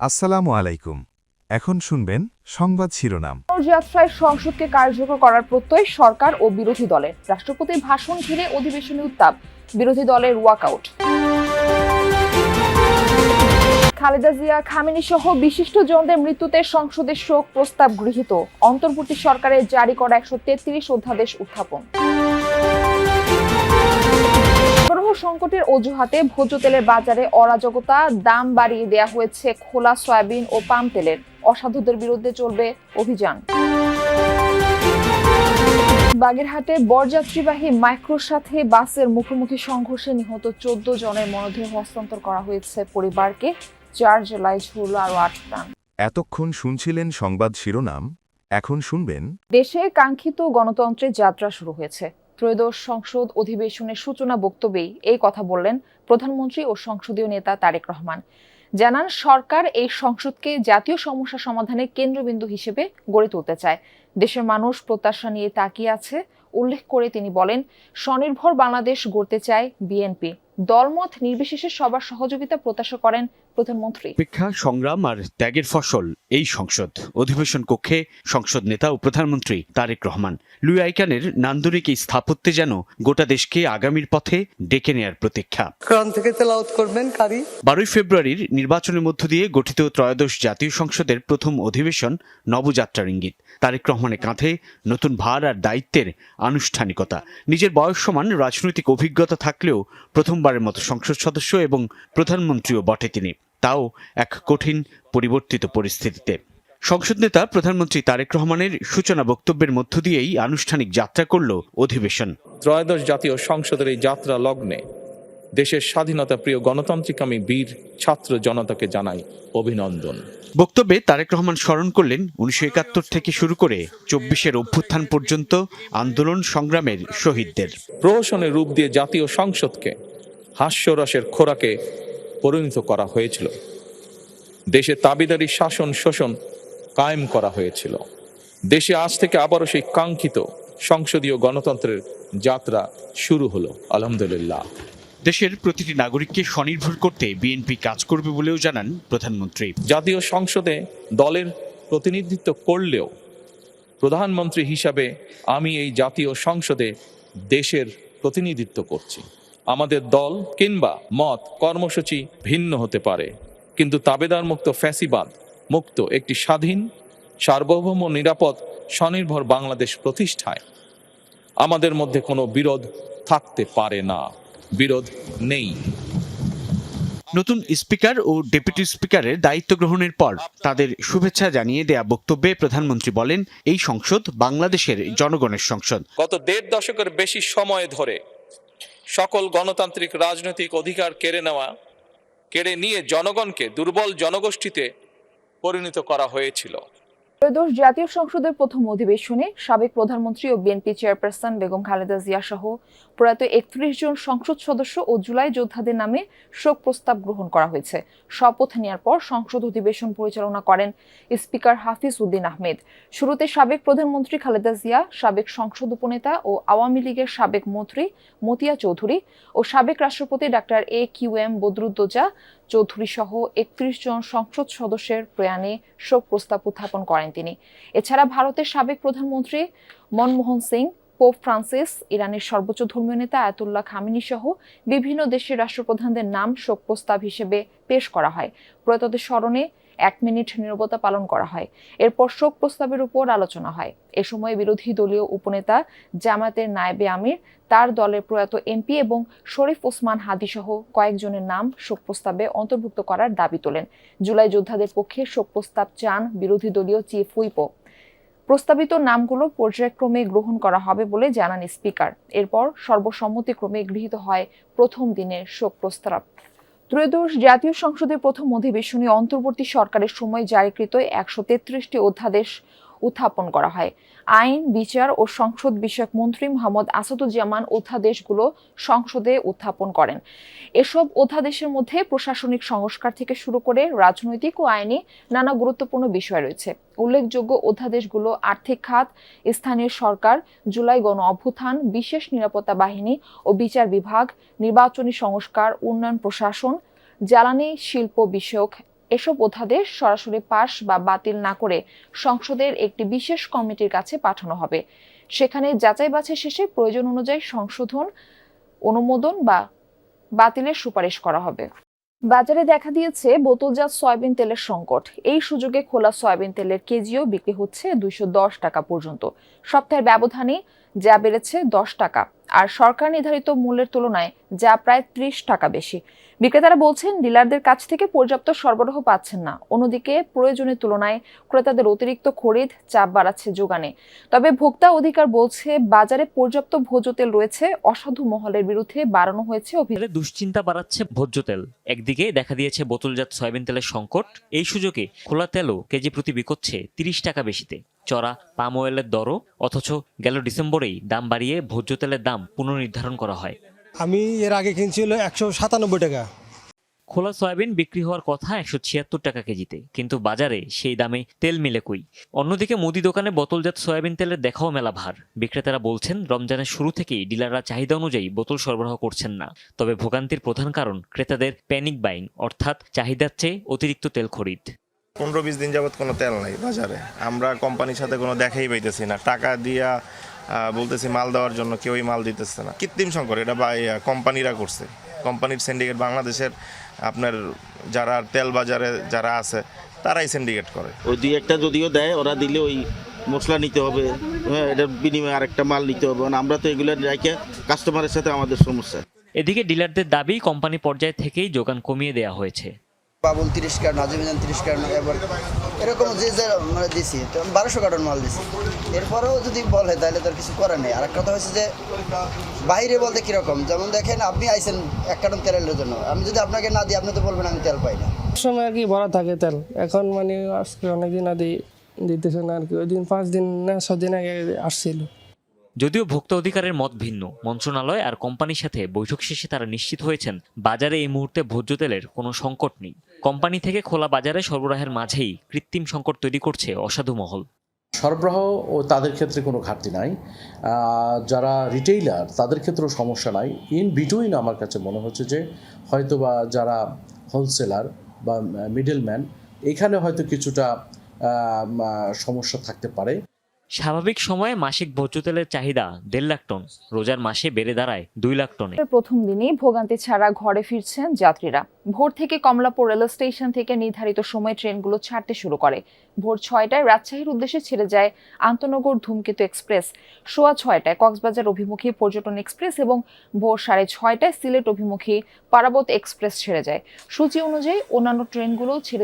আসসালামু আলাইকুম। এখন শুনবেন সংবাদ শিরোনাম। যাত্রায় সংসদকে কার্যকর করার প্রত্যয় সরকার ও বিরোধী দলের। রাষ্ট্রপতির ভাষণ ঘিরে অধিবেশনে উত্তাপ, বিরোধী দলের ওয়াকআউট। খালেদা জিয়া, খামেনি সহ বিশিষ্ট জনদের মৃত্যুতে সংসদে শোক প্রস্তাব গৃহীত। অন্তর্বর্তী সরকারের জারি করা 133 অধ্যাদেশ উত্থাপন। সংকটের অজুহাতে ভোজ্য তেলের বাজারে অরাজকতা, দাম বাড়িয়ে দেয়া হয়েছে খোলা সয়াবিন ও পাম তেলের। অসাধুদের বিরুদ্ধে চলবে অভিযান। বাগেরহাটে বরযাত্রীবাহী মাইক্রোর সাথে বাসের মুখোমুখি সংঘর্ষে নিহত 14 জনের মরদেহ হস্তান্তর করা হয়েছে পরিবারকে। 4 জেলায় ঝরল আরও 8 প্রাণ। এতক্ষণ শুনছিলেন সংবাদ শিরোনাম, এখন শুনবেন। দেশে কাঙ্ক্ষিত গণতন্ত্রের যাত্রা শুরু হয়েছে। ত্রয়োদশ সংসদ অধিবেশনের সূচনা বক্তব্যেই এই কথা বললেন প্রধানমন্ত্রী ও সংসদীয় নেতা তারেক রহমান। জানান, সরকার এই সংসদকে জাতীয় সমস্যা সমাধানের কেন্দ্রবিন্দু হিসেবে গড়ে তুলতে চায়। দেশের মানুষ প্রত্যাশা নিয়ে তাকিয়ে আছে উল্লেখ করে তিনি বলেন, স্বনির্ভর বাংলাদেশ গড়তে চায় বিএনপি। দলমত নির্বিশেষে সবার সহযোগিতা প্রত্যাশা করেন প্রধানমন্ত্রী। অপেক্ষা, সংগ্রাম আর ত্যাগের ফসল এই সংসদ। অধিবেশন কক্ষে সংসদ নেতা ও প্রধানমন্ত্রী তারেক রহমান লুই আইকানের নান্দনিক এই স্থাপত্যে যেন গোটা দেশকে আগামীর পথে ডেকে নেয়ার প্রতীক্ষা। 12 ফেব্রুয়ারির নির্বাচনের মধ্য দিয়ে গঠিত ত্রয়োদশ জাতীয় সংসদের প্রথম অধিবেশন নবযাত্রার ইঙ্গিত। তারেক রহমানের কাঁধে নতুন ভার আর দায়িত্বের আনুষ্ঠানিকতা। নিজের বয়স সমান রাজনৈতিক অভিজ্ঞতা থাকলেও প্রথমবারের মতো সংসদ সদস্য এবং প্রধানমন্ত্রীও বটে তিনি, তাও এক কঠিন পরিবর্তিত পরিস্থিতিতে। সংসদ নেতা প্রধানমন্ত্রী তারেক রহমানের সূচনা বক্তব্যের মধ্য দিয়েই আনুষ্ঠানিক যাত্রা করল অধিবেশন। ত্রয়োদশ জাতীয় সংসদের এই যাত্রা লগ্নে দেশের স্বাধীনতা প্রিয় গণতান্ত্রিকামী বীর ছাত্র জনতাকে জানাই অভিনন্দন। বক্তব্যে তারেক রহমান স্মরণ করলেন 1971 থেকে শুরু করে 24-এর অভ্যুত্থান পর্যন্ত আন্দোলন সংগ্রামের শহীদদের। প্রহসনের রূপ দিয়ে জাতীয় সংসদকে হাস্যরসের খোরাকে পরিণত করা হয়েছিল। দেশে তাবিদারি শাসন শোষণ কায়েম করা হয়েছিল। দেশে আজ থেকে আবারও সেই কাঙ্ক্ষিত সংসদীয় গণতন্ত্রের যাত্রা শুরু হলো, আলহামদুলিল্লাহ। দেশের প্রতিটি নাগরিককে স্বনির্ভর করতে বিএনপি কাজ করবে বলেও জানান প্রধানমন্ত্রী। জাতীয় সংসদে দলের প্রতিনিধিত্ব করলেও প্রধানমন্ত্রী হিসাবে আমি এই জাতীয় সংসদে দেশের প্রতিনিধিত্ব করছি। আমাদের দল কিংবা মত কর্মসূচি ভিন্ন হতে পারে, কিন্তু তাবেদার মুক্ত, ফ্যাসিবাদ মুক্ত একটি স্বাধীন, সার্বভৌম, নিরাপদ, স্বনির্ভর বাংলাদেশ প্রতিষ্ঠায় আমাদের মধ্যে কোনো বিরোধ থাকতে পারে না। বিরোধ নেই। নতুন স্পিকার ও ডেপুটি স্পিকারের দায়িত্ব গ্রহণের পর তাদের শুভেচ্ছা জানিয়ে দেয়া বক্তব্যে প্রধানমন্ত্রী বলেন, এই সংসদ বাংলাদেশের জনগণের সংসদ। গত 1.5 দশকের বেশি সময় ধরে সকল গণতান্ত্রিক রাজনৈতিক অধিকার কেড়ে নিয়ে জনগণকে দুর্বল জনগোষ্ঠীতে পরিণত করা হয়েছিল। ত্রয়োদশ জাতীয় সংসদের প্রথম অধিবেশনে সাবেক প্রধানমন্ত্রী ও বিএনপি চেয়ারপারসন বেগম খালেদা জিয়া সহ প্রয়াত 31 জন সংসদ সদস্য ও জুলাই যোদ্ধাদের নামে শোক প্রস্তাব গ্রহণ করা হয়েছে। শপথ নেওয়ার পর সংসদ অধিবেশন পরিচালনা করেন স্পিকার হাফিজ উদ্দিন আহমেদ। শুরুতে সাবেক প্রধানমন্ত্রী খালেদা জিয়া, সাবেক সংসদ উপনেতা ও আওয়ামী লীগের সাবেক মন্ত্রী মতিয়া চৌধুরী ও সাবেক রাষ্ট্রপতি ডাক্তার AQM বদরুদ্দোজা চৌধুরী সহ 31 জন সংসদ সদস্যের প্রয়াণে শোক প্রস্তাব উত্থাপন করেন তিনি। এছাড়া ভারতের সাবেক প্রধানমন্ত্রী মনমোহন সিং, পোপ ফ্রান্সিস, ইরানের সর্বোচ্চ ধর্মীয় নেতা আয়াতুল্লাহ খামেনি সহ বিভিন্ন দেশের রাষ্ট্রপ্রধানদের নাম শোক প্রস্তাব হিসেবে পেশ করা হয়। প্রয়াতদের স্মরণে 1 মিনিট নীরবতা পালন করা হয়। এরপর শোক প্রস্তাবের উপর আলোচনা হয়। এ সময় বিরোধী দলীয় উপনেতা জামায়াতের নায়েবে আমির, তার দলের প্রয়াত এমপি এবং শরীফ ওসমান হাদি সহ কয়েকজনের নাম শোক প্রস্তাবে অন্তর্ভুক্ত করার দাবি তোলেন। জুলাই যোদ্ধাদের পক্ষে শোক প্রস্তাব চান বিরোধী দলীয় চিফ হুইপও। প্রস্তাবিত নামগুলো পর্যায়ক্রমে গ্রহণ করা হবে বলে জানান স্পিকার। এরপর সর্বসম্মতিক্রমে গৃহীত হয় প্রথম দিনের শোক প্রস্তাব। ত্রয়োদশ জাতীয় সংসদের প্রথম অধিবেশনে অন্তর্বর্তী সরকারের সময় জারিকৃত 133টি অধ্যাদেশ উত্থাপন করা হয়। আইন, বিচার ও সংসদ বিষয়ক মন্ত্রী মোহাম্মদ আসাদুজ্জামান অধ্যাদেশগুলো সংসদে উত্থাপন করেন। এসব অধ্যাদেশের মধ্যে প্রশাসনিক সংস্কার থেকে শুরু করে রাজনৈতিক ও আইনি নানা গুরুত্বপূর্ণ বিষয় রয়েছে। উল্লেখযোগ্য অধ্যাদেশগুলো আর্থিক খাত, স্থানীয় সরকার, জুলাই গণ অভ্যুত্থান, বিশেষ নিরাপত্তা বাহিনী ও বিচার বিভাগ, নির্বাচনী সংস্কার, উন্নয়ন প্রশাসন, জ্বালানি শিল্প বিষয়ক এসব অধ্যাদেশ সরাসরি পাস বা বাতিল না করে সংসদের একটি বিশেষ কমিটির কাছে পাঠানো হবে। সেখানে যাচাই বাছাই শেষে প্রয়োজন অনুযায়ী সংশোধন, অনুমোদন বা বাতিলের সুপারিশ করা হবে। বাজারে দেখা দিয়েছে বোতলজাত সয়াবিন তেলের সংকট। এই সুযোগে খোলা সয়াবিন তেলের কেজিও বিক্রি হচ্ছে 210 টাকা পর্যন্ত। সপ্তাহের ব্যবধানে যা বেড়েছে 10 টাকা, আর সরকার নির্ধারিত মূল্যের তুলনায় যা প্রায় 30 টাকা বেশি। বিক্রেতারা বলছেন ডিলারদের কাছ থেকে পর্যাপ্ত সরবরাহ পাচ্ছেন না। অন্যদিকে প্রয়োজনের তুলনায় ক্রেতাদের অতিরিক্ত খরিদ চাপ বাড়াচ্ছে যোগানে। তবে ভোক্তা অধিকার বলছে বাজারে পর্যাপ্ত ভোজ্য তেল রয়েছে, অসাধু মহলের বিরুদ্ধে বাড়ানো হয়েছে অভিযান। দুশ্চিন্তা বাড়াচ্ছে ভোজ্য তেল। একদিকে দেখা দিয়েছে বোতলজাত সয়াবিন তেলের সংকট, এই সুযোগে খোলা তেলও কেজি প্রতি বিকোচ্ছে 30 টাকা বেশিতে। চড়া পাম অয়েলের দরও, অথচ গেল ডিসেম্বরেই দাম বাড়িয়ে ভোজ্য তেলের দাম পুনর্নির্ধারণ করা হয়। আমি এর আগে কিনছিল 197 টাকা। খোলা সয়াবিন বিক্রি হওয়ার কথা 176 টাকা কেজিতে, কিন্তু বাজারে সেই দামে তেল মিলে কই। অন্যদিকে মুদি দোকানে বোতলজাত সয়াবিন তেলের দেখাও মেলা ভার। বিক্রেতারা বলছেন রমজানের শুরু থেকেই ডিলাররা চাহিদা অনুযায়ী বোতল সরবরাহ করছেন না। তবে ভোগান্তির প্রধান কারণ ক্রেতাদের প্যানিক বাইং, অর্থাৎ চাহিদার চেয়ে অতিরিক্ত তেল খরিদ। 15-20 দিন যাবত কোনো তেল নাই বাজারে। আমরা কোম্পানির সাথে কোনো দেখাই পাইতেছি না। টাকা দিয়া বলতেছি মাল দেওয়ার জন্য, কেউই মাল দিতেছে না। কৃত্রিম সংকট, এটা কোম্পানিরা করছে। কোম্পানির সিন্ডিকেট, বাংলাদেশের আপনার যারা তেল বাজারে যারা আছে তারাই সিন্ডিকেট করে। ওই দুই একটা যদিও দেয়, ওরা দিলে ওই মশলা নিতে হবে, হ্যাঁ, এটার বিনিময়ে আরেকটা মাল নিতে হবে। আমরা তো এগুলো রেখে কাস্টমারের সাথে আমাদের সমস্যা। এদিকে ডিলারদের দাবি কোম্পানি পর্যায় থেকেই যোগান কমিয়ে দেওয়া হয়েছে। বাবুল 30 কার্টন, আজিমিজান 30 কার্টন, এবার এরকম যে আমরা দিছি, তো 1200 কার্টন মাল দিছি। এরপরেও যদি বলে তাহলে তার কিছু করার নেই। আর একটা কথা হচ্ছে যে বাইরে বলতে কীরকম, যেমন দেখেন আপনি আইসেন 1 কার্টন তেলের জন্য, আমি যদি আপনাকে না দিই আপনি তো বলবেন আমি তেল পাই না। সময় আর কি ভরা থাকে তেল, এখন মানে আজকে অনেকদিন আগে দিতেছে না আর কি। ওই দিন 5 দিন না 6 দিন আগে আসছিল। যদিও ভোক্তা অধিকারের মত ভিন্ন, মন্ত্রণালয় আর কোম্পানির সাথে বৈঠক শেষে তারা নিশ্চিত হয়েছেন বাজারে এই মুহূর্তে ভোজ্য তেলের কোনো সংকট নেই। কোম্পানি থেকে খোলা বাজারে সরবরাহের মাঝেই কৃত্রিম সংকট তৈরি করছে অসাধু মহল। সরবরাহ ও তাদের ক্ষেত্রে কোনো ঘাটতি নাই, যারা রিটেইলার তাদের ক্ষেত্রেও সমস্যা নাই। ইন বিটুইন আমার কাছে মনে হচ্ছে যে হয়তোবা যারা হোলসেলার বা মিডলম্যান, এখানে হয়তো কিছুটা সমস্যা থাকতে পারে। স্বাভাবিক সময়ে মাসিক ভোজ্য তেলের চাহিদা 1.5 লাখ টন, রোজার মাসে বেড়ে দাঁড়ায় 2 লাখ টনে। প্রথম দিনই ভোগান্তি ছাড়া ঘরে ফিরছেন যাত্রীরা। ভোর থেকে কমলাপুর রেল স্টেশন থেকে নির্ধারিত সময়ে ট্রেনগুলো ছাড়তে শুরু করে। ভোর 6টায় রাজশাহীর উদ্দেশ্যে ছেড়ে যায় আন্তনগর ধূমকেতু এক্সপ্রেস, সোয়া 6টায় কক্সবাজার অভিমুখী পর্যটন এক্সপ্রেস এবং ভোর 6:30টায় সিলেট অভিমুখী পারাবত এক্সপ্রেস ছেড়ে যায়। সূচি অনুযায়ী অন্যান্য ট্রেনগুলো ছেড়ে